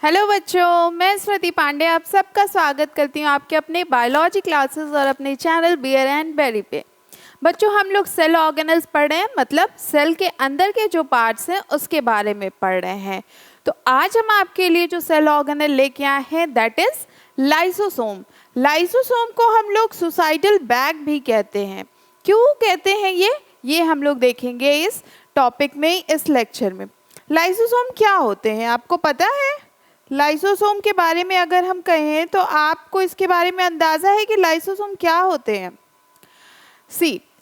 Hello बच्चों, मैं स्मृति पांडे आप सबका स्वागत करती हूँ आपके अपने बायोलॉजी क्लासेस और अपने चैनल बियर एंड बेरी पे। बच्चों, हम लोग सेल ऑर्गेनल्स पढ़ रहे हैं, मतलब सेल के अंदर के जो पार्ट्स हैं उसके बारे में पढ़ रहे हैं। तो आज हम आपके लिए जो सेल ऑर्गेनल लेके आए हैं दैट इज लाइसोसोम। लाइसोसोम को हम लोग सुसाइडल बैग भी कहते हैं। क्यों कहते हैं ये हम लोग देखेंगे इस टॉपिक में, इस लेक्चर में। लाइसोसोम क्या होते हैं आपको पता है? लाइसोसोम के बारे में अगर हम कहें तो आपको इसके बारे में अंदाजा है कि लाइसोसोम क्या होते हैं?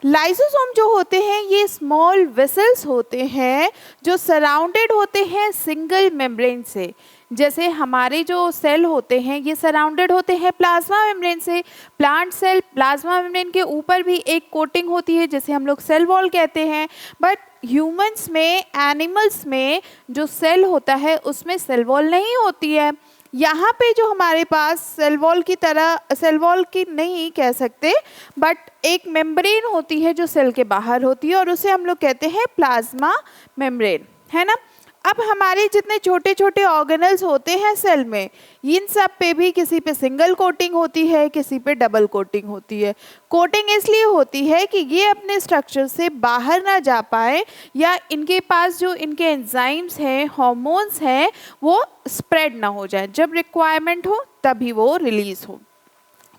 लाइसोसोम जो होते हैं ये स्मॉल वेसल्स होते हैं जो सराउंडेड होते हैं सिंगल मेम्ब्रेन से। जैसे हमारे जो सेल होते हैं ये सराउंडेड होते हैं प्लाज्मा मेम्ब्रेन से। प्लांट सेल प्लाज्मा मेम्ब्रेन के ऊपर भी एक कोटिंग होती है जिसे हम लोग सेल वॉल कहते हैं। बट ह्यूमंस में, एनिमल्स में जो सेल होता है उसमें सेल वॉल नहीं होती है। यहाँ पे जो हमारे पास सेल वॉल की तरह, सेल वॉल की नहीं कह सकते, बट एक मेम्ब्रेन होती है जो सेल के बाहर होती है और उसे हम लोग कहते हैं प्लाज्मा मेम्ब्रेन, है ना। अब हमारे जितने छोटे छोटे ऑर्गेनल्स होते हैं सेल में, इन सब पे भी किसी पे सिंगल कोटिंग होती है, किसी पे डबल कोटिंग होती है। कोटिंग इसलिए होती है कि ये अपने स्ट्रक्चर से बाहर ना जा पाए या इनके पास जो इनके एंजाइम्स हैं, हार्मोन्स हैं, वो स्प्रेड ना हो जाए। जब रिक्वायरमेंट हो तभी वो रिलीज हो।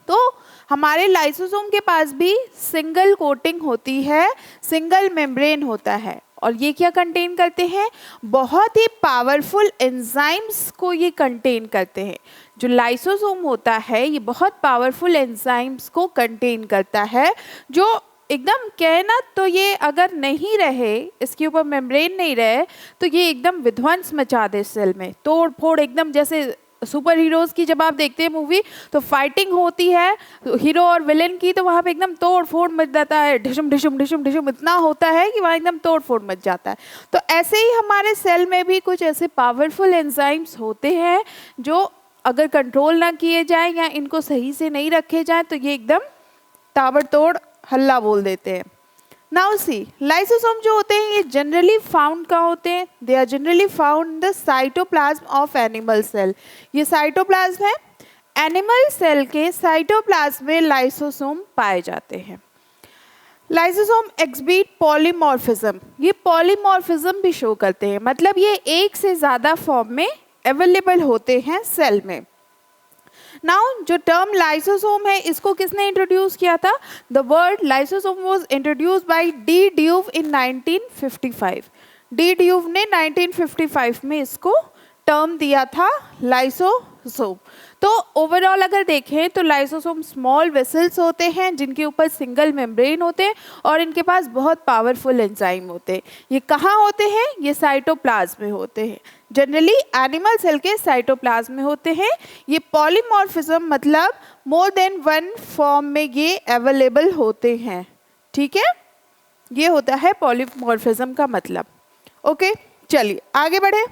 तो हमारे लाइसोसोम के पास भी सिंगल कोटिंग होती है, सिंगल मेम्ब्रेन होता है। और ये क्या कंटेन करते हैं? बहुत ही पावरफुल एंजाइम्स को ये कंटेन करते हैं। जो लाइसोसोम होता है ये बहुत पावरफुल एंजाइम्स को कंटेन करता है, जो एकदम कहे ना तो ये अगर नहीं रहे, इसके ऊपर मेम्ब्रेन नहीं रहे तो ये एकदम विध्वंस मचा दे सेल में, तोड़ फोड़ एकदम। जैसे सुपर हीरोज़ की जब आप देखते हैं मूवी तो फाइटिंग होती है हीरो और विलेन की, तो वहाँ पे एकदम तोड़ फोड़ मच जाता है, ढिशुम ढिशुम ढिशुम ढिशुम इतना होता है कि वहाँ एकदम तोड़ फोड़ मच जाता है। तो ऐसे ही हमारे सेल में भी कुछ ऐसे पावरफुल एंजाइम्स होते हैं जो अगर कंट्रोल ना किए जाए या इनको सही से नहीं रखे जाए तो ये एकदम ताबड़तोड़ हल्ला बोल देते हैं। नाउ सी, लाइसोसोम जो होते हैं ये जनरली फाउंड कहाँ होते हैं? They are generally found in the cytoplasm of animal cell. ये साइटोप्लाज्म है, एनिमल सेल के साइटोप्लाज्म में लाइसोसोम पाए जाते हैं। लाइसोसोम एक्सबीट पॉलीमॉर्फिज्म, ये पॉलीमॉर्फिज्म भी शो करते हैं, मतलब ये एक से ज़्यादा फॉर्म में अवेलेबल होते हैं सेल में। नाउ जो टर्म लाइसोसोम है इसको किसने इंट्रोड्यूस किया था? The word lysosome was introduced by de Duve in 1955। De Duve ने 1955 में इसको टर्म दिया था लाइसोसोम। तो ओवरऑल अगर देखें तो लाइसोसोम स्मॉल वेसल्स होते हैं जिनके ऊपर सिंगल मेम्ब्रेन होते हैं और इनके पास बहुत पावरफुल एंजाइम होते हैं। ये कहाँ होते हैं? ये साइटोप्लाज्म में होते हैं, जनरली एनिमल सेल के साइटोप्लाज्म में होते हैं। ये पॉलीमॉर्फिज्म मतलब मोर देन वन फॉर्म में ये अवेलेबल होते हैं, ठीक है। ये होता है पॉलीमॉर्फिज्म का मतलब। ओके, चलिए आगे बढ़े।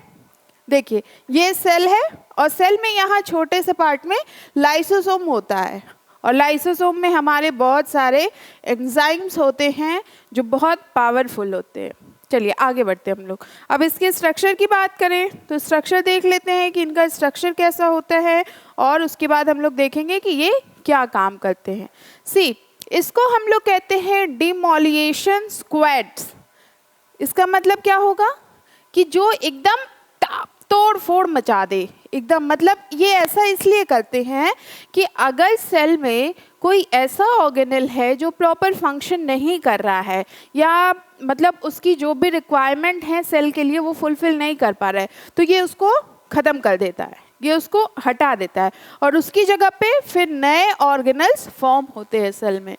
देखिए ये सेल है और सेल में यहाँ छोटे से पार्ट में लाइसोसोम होता है और लाइसोसोम में हमारे बहुत सारे एंजाइम्स होते हैं जो बहुत पावरफुल होते हैं। चलिए आगे बढ़ते हैं हम लोग। अब इसके स्ट्रक्चर की बात करें तो स्ट्रक्चर देख लेते हैं कि इनका स्ट्रक्चर कैसा होता है और उसके बाद हम लोग देखेंगे कि ये क्या काम करते हैं। सी, इसको हम लोग कहते हैं डिमोलिएशन स्क्वाड्स। इसका मतलब क्या होगा कि जो एकदम तोड़ फोड़ मचा दे एकदम, मतलब ये ऐसा इसलिए करते हैं कि अगर सेल में कोई ऐसा ऑर्गेनल है जो प्रॉपर फंक्शन नहीं कर रहा है या मतलब उसकी जो भी रिक्वायरमेंट है सेल के लिए वो फुलफिल नहीं कर पा रहा है, तो ये उसको ख़त्म कर देता है, ये उसको हटा देता है और उसकी जगह पे फिर नए ऑर्गेनल्स फॉर्म होते हैं सेल में।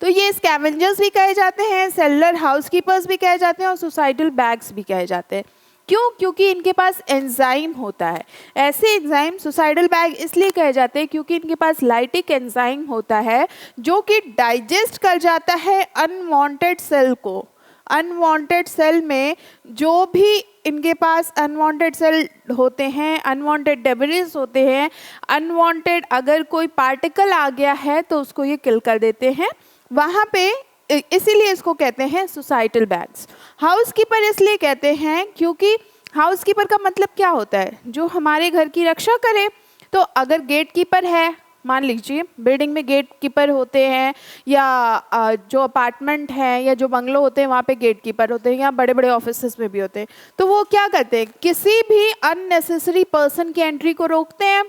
तो ये स्कैवेंजर्स भी कहे जाते हैं, सेलुलर हाउसकीपर्स भी कहे जाते हैं और सुसाइडल बैग्स भी कहे जाते हैं। क्यों? क्योंकि इनके पास एंजाइम होता है। ऐसे एंजाइम सुसाइडल बैग इसलिए कहे जाते हैं क्योंकि इनके पास लाइटिक एंजाइम होता है जो कि डाइजेस्ट कर जाता है अनवांटेड सेल को। अनवांटेड सेल में जो भी इनके पास अनवांटेड सेल होते हैं, अनवांटेड डेब्रिस होते हैं, अनवांटेड अगर कोई पार्टिकल आ गया है तो उसको ये किल कर देते हैं वहाँ पे। इसीलिए इसको कहते हैं सुसाइटल बैग्स। हाउसकीपर इसलिए कहते हैं क्योंकि हाउसकीपर का मतलब क्या होता है? जो हमारे घर की रक्षा करे। तो अगर गेट कीपर है, मान लीजिए बिल्डिंग में गेट कीपर होते हैं, या जो अपार्टमेंट है या जो बंगलो होते हैं वहाँ पे गेट कीपर होते हैं, या बड़े बड़े ऑफिसेस में भी होते हैं, तो वो क्या करते हैं? किसी भी अननेसेसरी पर्सन की एंट्री को रोकते हैं,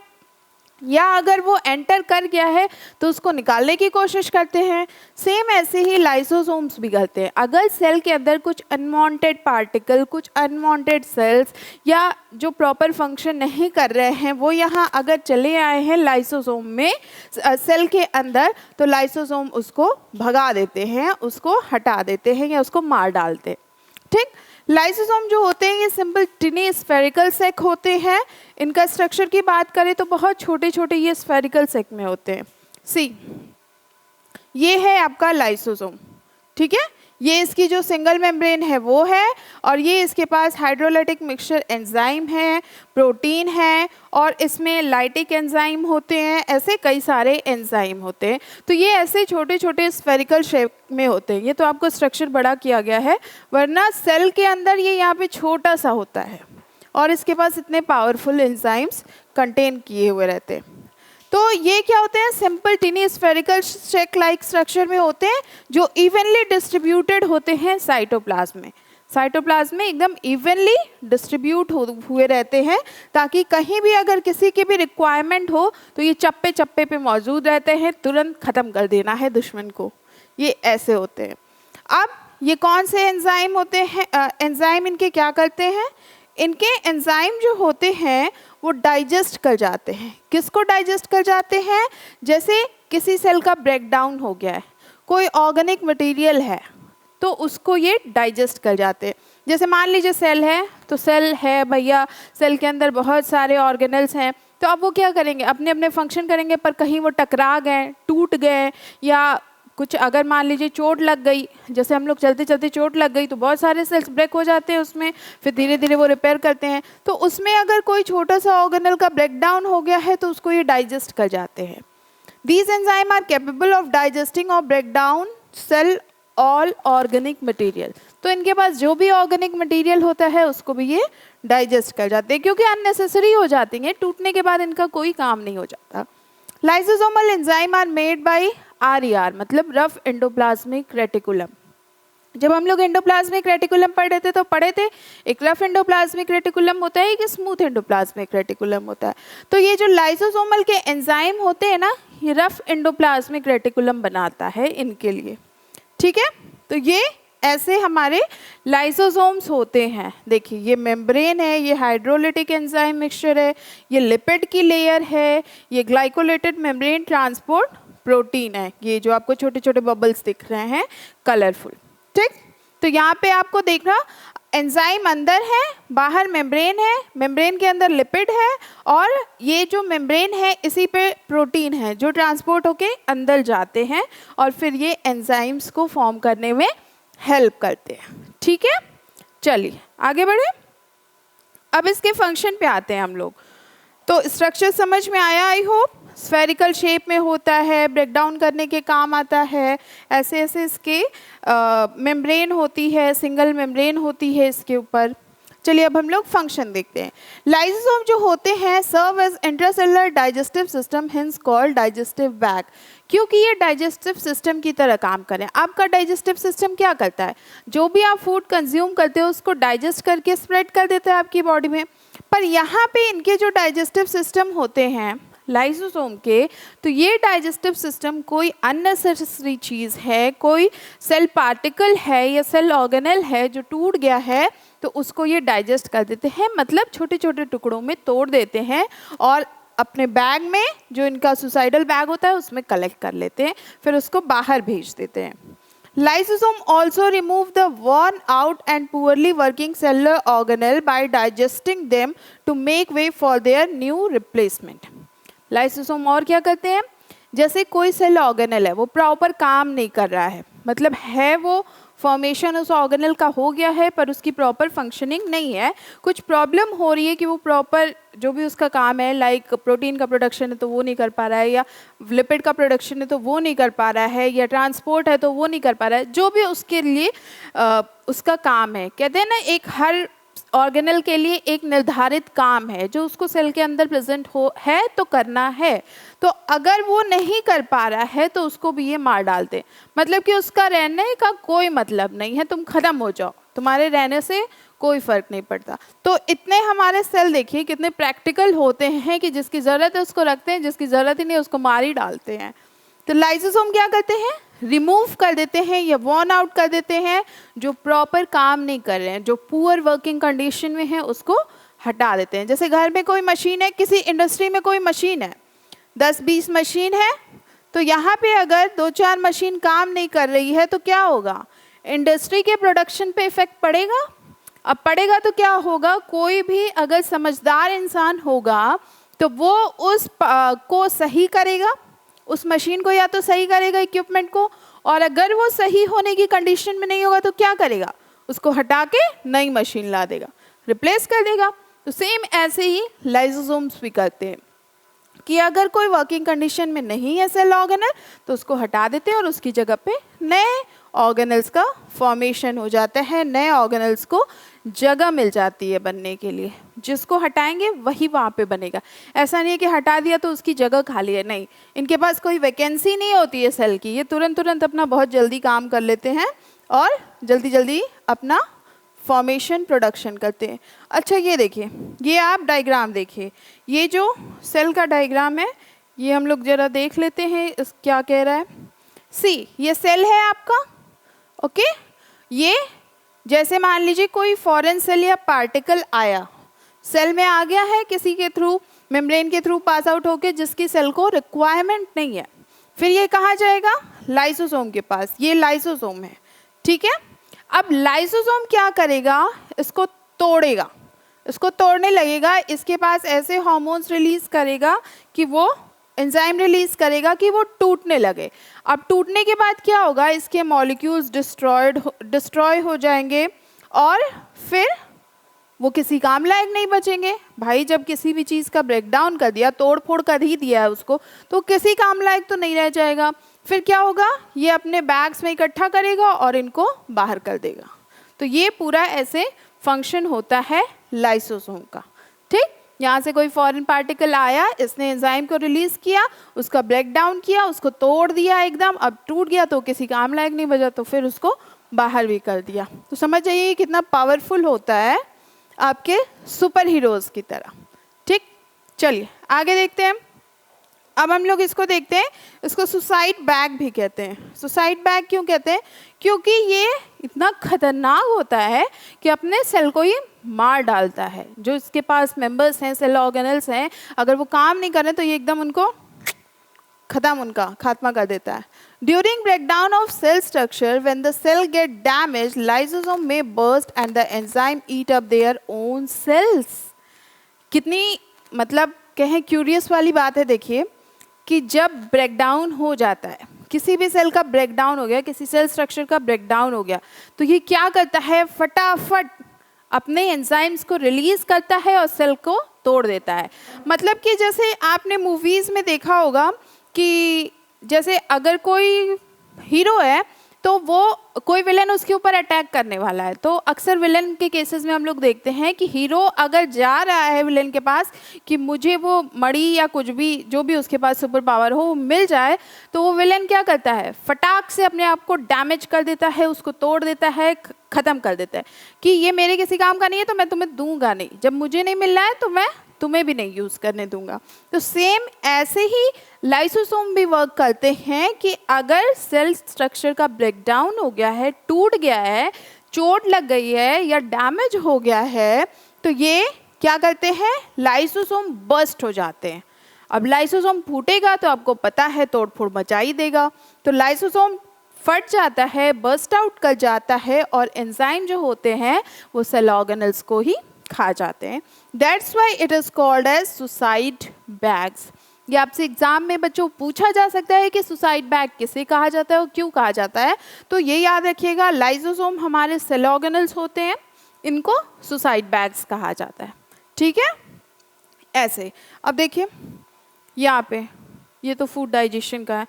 या अगर वो एंटर कर गया है तो उसको निकालने की कोशिश करते हैं। सेम ऐसे ही लाइसोसोम्स भी करते हैं। अगर सेल के अंदर कुछ अनवांटेड पार्टिकल, कुछ अनवांटेड सेल्स या जो प्रॉपर फंक्शन नहीं कर रहे हैं वो यहाँ अगर चले आए हैं लाइसोसोम में, सेल के अंदर, तो लाइसोसोम उसको भगा देते हैं, उसको हटा देते हैं या उसको मार डालते हैं। ठीक। लाइसोसोम जो होते हैं ये सिंपल टिनी स्फेरिकल सेक होते हैं। इनका स्ट्रक्चर की बात करें तो बहुत छोटे छोटे ये स्फेरिकल सेक में होते हैं। सी, ये है आपका लाइसोसोम। ठीक है, ये इसकी जो सिंगल मेम्ब्रेन है वो है, और ये इसके पास हाइड्रोलाइटिक मिक्सचर एंजाइम है, प्रोटीन है, और इसमें लाइटिक एंजाइम होते हैं, ऐसे कई सारे एंजाइम होते हैं। तो ये ऐसे छोटे छोटे स्फेरिकल शेप में होते हैं। ये तो आपको स्ट्रक्चर बड़ा किया गया है, वरना सेल के अंदर ये यहाँ पे छोटा सा होता है और इसके पास इतने पावरफुल एंजाइम्स कंटेन किए हुए रहते हैं। तो ये क्या होते हैं? Simple टिनी spherical shake like structure में होते हैं, जो इवनली डिस्ट्रीब्यूटेड होते हैं साइटोप्लाज्म में। साइटोप्लाज्म में एकदम इवनली डिस्ट्रीब्यूट हुए रहते हैं, ताकि कहीं भी अगर किसी की भी रिक्वायरमेंट हो तो ये चप्पे चप्पे पे मौजूद रहते हैं, तुरंत ख़त्म कर देना है दुश्मन को। ये ऐसे होते हैं। अब ये कौन से एंजाइम होते हैं? एंजाइम इनके क्या करते हैं? इनके एंजाइम जो होते हैं वो डाइजेस्ट कर जाते हैं। किसको डाइजेस्ट कर जाते हैं? जैसे किसी सेल का ब्रेकडाउन हो गया है, कोई ऑर्गेनिक मटेरियल है, तो उसको ये डाइजेस्ट कर जाते हैं। जैसे मान लीजिए सेल है, तो सेल है भैया, सेल के अंदर बहुत सारे ऑर्गेनल्स हैं, तो अब वो क्या करेंगे? अपने अपने फंक्शन करेंगे, पर कहीं वो टकरा गए, टूट गए, या कुछ अगर मान लीजिए चोट लग गई, जैसे हम लोग चलते चलते चोट लग गई तो बहुत सारे सेल्स ब्रेक हो जाते हैं उसमें, फिर धीरे धीरे वो रिपेयर करते हैं। तो उसमें अगर कोई छोटा सा ऑर्गेनल का ब्रेकडाउन हो गया है तो उसको ये डाइजेस्ट कर जाते हैं। These enzyme are capable of digesting और break down cell all organic material. तो इनके पास जो भी ऑर्गेनिक मटेरियल होता है उसको भी ये डाइजेस्ट कर जाते हैं, क्योंकि अननेसेसरी हो जाती हैं, टूटने के बाद इनका कोई काम नहीं हो जाता। Lysosomal enzyme are made by RER, मतलब रफ एंडोप्लाज्मिक रेटिकुलम। जब हम लोग एंडोप्लाज्मिक रेटिकुलम पढ़े थे तो पढ़े थे एक रफ एंडोप्लाज्मिक रेटिकुलम होता है, एक स्मूथ एंडोप्लाज्मिक रेटिकुलम होता है। तो ये जो लाइसोसोमल के एंजाइम होते हैं ना, ये रफ एंडोप्लाज्मिक रेटिकुलम बनाता है इनके लिए। ठीक है, तो ये ऐसे हमारे लाइसोसोम्स होते हैं। देखिए ये मेम्ब्रेन है, ये हाइड्रोलिटिक एंजाइम मिक्सचर है, ये लिपिड की लेयर है, ये ग्लाइकोलेटेड मेम्ब्रेन ट्रांसपोर्ट प्रोटीन है, ये जो आपको छोटे छोटे बबल्स दिख रहे हैं कलरफुल। ठीक, तो यहाँ पे आपको देखना एंजाइम अंदर है, बाहर मेम्ब्रेन है, मेम्ब्रेन के अंदर लिपिड है, और ये जो मेम्ब्रेन है इसी पे प्रोटीन है जो ट्रांसपोर्ट होके अंदर जाते हैं और फिर ये एंजाइम्स को फॉर्म करने में हेल्प करते हैं। ठीक है, चलिए आगे बढ़े। अब इसके फंक्शन पे आते हैं हम लोग। तो स्ट्रक्चर समझ में आया आई होप। स्फेरिकल शेप में होता है, ब्रेकडाउन करने के काम आता है, ऐसे ऐसे इसके मेम्ब्रेन होती है, सिंगल मेम्ब्रेन होती है इसके ऊपर। चलिए अब हम लोग फंक्शन देखते हैं। लाइसोसोम जो होते हैं serve as intracellular digestive system, hence called digestive bag, क्योंकि ये डाइजेस्टिव सिस्टम की तरह काम करें। आपका डाइजेस्टिव सिस्टम क्या करता है? जो भी आप फूड कंज्यूम करते हो उसको डाइजेस्ट करके स्प्रेड कर देता है आपकी बॉडी में। पर यहाँ पे इनके जो डाइजेस्टिव सिस्टम होते हैं लाइसोसोम के, तो ये डाइजेस्टिव सिस्टम कोई अननेसेसरी चीज़ है, कोई सेल पार्टिकल है या सेल ऑर्गेनल है जो टूट गया है, तो उसको ये डाइजेस्ट कर देते हैं, मतलब छोटे छोटे टुकड़ों में तोड़ देते हैं और अपने बैग में, जो इनका सुसाइडल बैग होता है, उसमें कलेक्ट कर लेते हैं, फिर उसको बाहर भेज देते हैं। Lysosome also remove the worn out and poorly working cellular organelle by digesting them to make way for their new replacement. Lysosome और क्या करते हैं? जैसे कोई सेल ऑर्गेनल है वो प्रॉपर काम नहीं कर रहा है, मतलब है वो फॉर्मेशन उस ऑर्गेनल का हो गया है पर उसकी प्रॉपर फंक्शनिंग नहीं है, कुछ प्रॉब्लम हो रही है कि वो प्रॉपर जो भी उसका काम है, लाइक प्रोटीन का प्रोडक्शन है तो वो नहीं कर पा रहा है, या लिपिड का प्रोडक्शन है तो वो नहीं कर पा रहा है, या ट्रांसपोर्ट है तो वो नहीं कर पा रहा है, जो भी उसके लिए उसका काम है। कहते हैं ना, एक हर ऑर्गेनेल के लिए एक निर्धारित काम है जो उसको सेल के अंदर प्रेजेंट हो है तो करना है। तो अगर वो नहीं कर पा रहा है तो उसको भी ये मार डालते हैं, मतलब कि उसका रहने का कोई मतलब नहीं है, तुम खत्म हो जाओ, तुम्हारे रहने से कोई फर्क नहीं पड़ता। तो इतने हमारे सेल देखिए कितने प्रैक्टिकल होते हैं कि जिसकी ज़रूरत है उसको रखते हैं, जिसकी ज़रूरत ही नहीं उसको मार ही डालते हैं। तो लाइसोसोम क्या करते हैं, रिमूव कर देते हैं या वॉर्न आउट कर देते हैं जो प्रॉपर काम नहीं कर रहे हैं, जो पुअर वर्किंग कंडीशन में है उसको हटा देते हैं। जैसे घर में कोई मशीन है, किसी इंडस्ट्री में कोई मशीन है, 10-20 मशीन है, तो यहाँ पे अगर 2-4 मशीन काम नहीं कर रही है तो क्या होगा, इंडस्ट्री के प्रोडक्शन पे इफेक्ट पड़ेगा। अब पड़ेगा तो क्या होगा, कोई भी अगर समझदार इंसान होगा तो वो उस को सही करेगा, उस मशीन को या तो सही करेगा इक्विपमेंट को, और अगर वो सही होने की कंडीशन में नहीं होगा तो क्या करेगा, उसको हटा के नई मशीन ला देगा, रिप्लेस कर देगा। तो सेम ऐसे ही लाइसोसोम्स भी करते हैं कि अगर कोई वर्किंग कंडीशन में नहीं है सेल ऑर्गेनल तो उसको हटा देते हैं और उसकी जगह पे नए ऑर्गेनल्स का फॉर्मेशन हो जाता है, नए ऑर्गेनल्स को जगह मिल जाती है बनने के लिए। जिसको हटाएंगे वही वहाँ पे बनेगा। ऐसा नहीं है कि हटा दिया तो उसकी जगह खाली है, नहीं, इनके पास कोई वैकेंसी नहीं होती है सेल की, ये तुरंत तुरंत अपना बहुत जल्दी काम कर लेते हैं और जल्दी जल्दी अपना फॉर्मेशन प्रोडक्शन करते हैं। अच्छा ये देखिए, ये आप डायग्राम देखिए, ये जो सेल का डायग्राम है ये हम लोग ज़रा देख लेते हैं इस क्या कह रहा है। सी, ये सेल है आपका, ओके। ये जैसे मान लीजिए कोई फॉरेन सेल या पार्टिकल आया, सेल में आ गया है किसी के थ्रू, मेम्ब्रेन के थ्रू पास आउट होके, जिसकी सेल को रिक्वायरमेंट नहीं है, फिर ये कहाँ जाएगा, लाइसोसोम के पास। ये लाइसोसोम है, ठीक है। अब लाइसोसोम क्या करेगा, इसको तोड़ेगा, इसको तोड़ने लगेगा, इसके पास ऐसे हार्मोन्स रिलीज करेगा कि वो एंजाइम रिलीज करेगा कि वो टूटने लगे। अब टूटने के बाद क्या होगा, इसके मॉलिक्यूल्स डिस्ट्रॉय हो जाएंगे और फिर वो किसी काम लायक नहीं बचेंगे। भाई जब किसी भी चीज़ का ब्रेकडाउन कर दिया, तोड़ फोड़ कर ही दिया है उसको, तो किसी काम लायक तो नहीं रह जाएगा। फिर क्या होगा, ये अपने बैग्स में इकट्ठा करेगा और इनको बाहर कर देगा। तो ये पूरा ऐसे फंक्शन होता है लाइसोसोम का, ठीक। यहाँ से कोई फॉरेन पार्टिकल आया, इसने एंजाइम को रिलीज किया, उसका ब्रेक डाउन किया, उसको तोड़ दिया एकदम, अब टूट गया तो किसी काम लायक नहीं बचा, तो फिर उसको बाहर भी कर दिया। तो समझ जाइए कितना पावरफुल होता है, आपके सुपर हीरोज की तरह, ठीक। चलिए आगे देखते हैं। अब हम लोग इसको देखते हैं, इसको सुसाइड बैग भी कहते हैं। सुसाइड बैग क्यों कहते हैं, क्योंकि ये इतना खतरनाक होता है कि अपने सेल को ये मार डालता है। जो इसके पास मेंबर्स हैं, सेल ऑर्गेनल्स हैं, अगर वो काम नहीं कर रहे तो ये एकदम उनको खत्म, उनका खात्मा कर देता है। During breakdown of cell structure, when the cell get damage, lysosome में burst and the enzyme eat up their own cells. कितनी मतलब कहें क्यूरियस वाली बात है। देखिए कि जब ब्रेकडाउन हो जाता है, किसी भी सेल का ब्रेकडाउन हो गया, किसी सेल स्ट्रक्चर का ब्रेकडाउन हो गया, तो ये क्या करता है, फटाफट अपने एंजाइम्स को रिलीज करता है और सेल को तोड़ देता है। मतलब कि जैसे आपने मूवीज़ में देखा होगा कि जैसे अगर कोई हीरो है तो वो कोई विलन उसके ऊपर अटैक करने वाला है, तो अक्सर विलन के केसेस में हम लोग देखते हैं कि हीरो अगर जा रहा है विलन के पास कि मुझे वो मणि या कुछ भी जो भी उसके पास सुपर पावर हो वो मिल जाए, तो वो विलन क्या करता है, फटाक से अपने आप को डैमेज कर देता है, उसको तोड़ देता है, ख़त्म कर देता है कि ये मेरे किसी काम का नहीं है तो मैं तुम्हें दूंगा नहीं, जब मुझे नहीं मिल रहा है तो मैं तुम्हें भी नहीं यूज़ करने दूंगा। तो सेम ऐसे ही लाइसोसोम भी वर्क करते हैं कि अगर सेल स्ट्रक्चर का ब्रेकडाउन हो गया है, टूट गया है, चोट लग गई है या डैमेज हो गया है, तो ये क्या करते हैं, लाइसोसोम बर्स्ट हो जाते हैं। अब लाइसोसोम फूटेगा तो आपको पता है तोड़ फोड़ मचा ही देगा। तो लाइसोसोम फट जाता है, बर्स्ट आउट कर जाता है और एंजाइम जो होते हैं वो सेल ऑर्गेनल्स को ही खा जाते हैं। That's why it is called as suicide bags. ये आपसे एग्जाम में बच्चों पूछा जा सकता है कि सुसाइड बैग किसे कहा जाता है और क्यों कहा जाता है। तो ये याद रखिएगा, लाइसोसोम हमारे सेल ऑर्गेनल्स होते हैं, इनको सुसाइड बैग्स कहा जाता है, ठीक है। ऐसे अब देखिए यहाँ पे ये तो फूड डाइजेशन का है,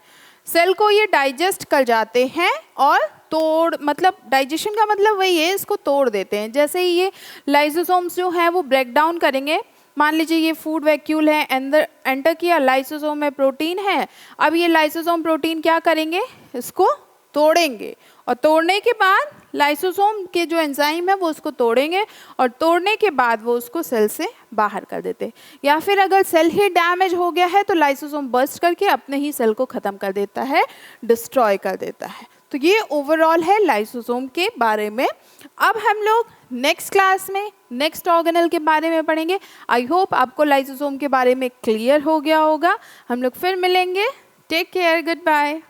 सेल को ये डाइजेस्ट कर जाते हैं और तोड़, मतलब डाइजेशन का मतलब वही है, इसको तोड़ देते हैं। जैसे ही ये लाइसोसोम्स जो हैं वो ब्रेक डाउन करेंगे, मान लीजिए ये फूड वैक्यूल है, अंदर एंटर किया, लाइसोसोम में प्रोटीन है, अब ये लाइसोसोम प्रोटीन क्या करेंगे, इसको तोड़ेंगे, और तोड़ने के बाद लाइसोसोम के जो एंजाइम है वो उसको तोड़ेंगे, और तोड़ने के बाद वो उसको सेल से बाहर कर देते हैं। या फिर अगर सेल ही डैमेज हो गया है तो लाइसोसोम बर्स्ट करके अपने ही सेल को ख़त्म कर देता है, डिस्ट्रॉय कर देता है। तो ये ओवरऑल है लाइसोसोम के बारे में। अब हम लोग नेक्स्ट क्लास में नेक्स्ट ऑर्गेनेल के बारे में पढ़ेंगे। आई होप आपको लाइसोसोम के बारे में क्लियर हो गया होगा। हम लोग फिर मिलेंगे। Take care, good bye.